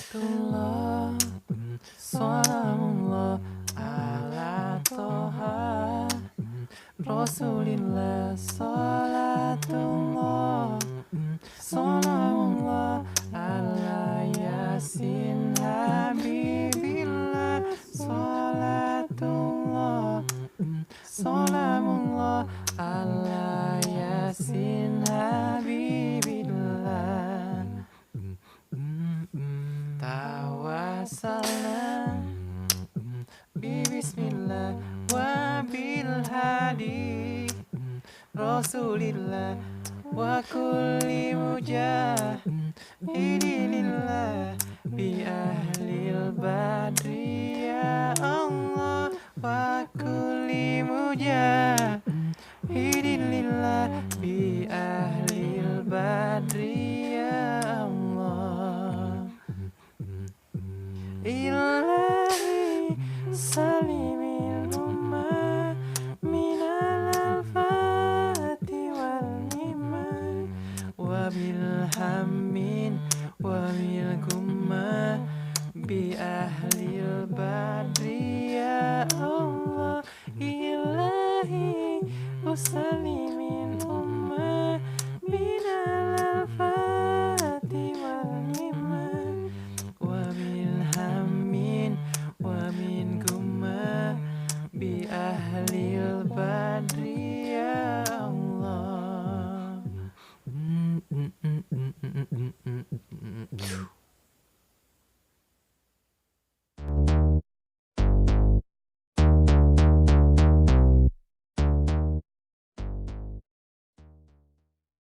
Salatullah, salamullah ala toha Rasulillah. Salatullah, salamullah ala yasin habibillah. Salatullah, salamullah ala yasin habibillah. Tawassalna bismillah wa bil hadi Rasulillah wa kulli mujahidillah bi ahlil badri ya Allah wa kulli mujahidillah bi ahlil badri ya Allah. Ilahi salimil ummah minal afati wal nimah wa bil hammi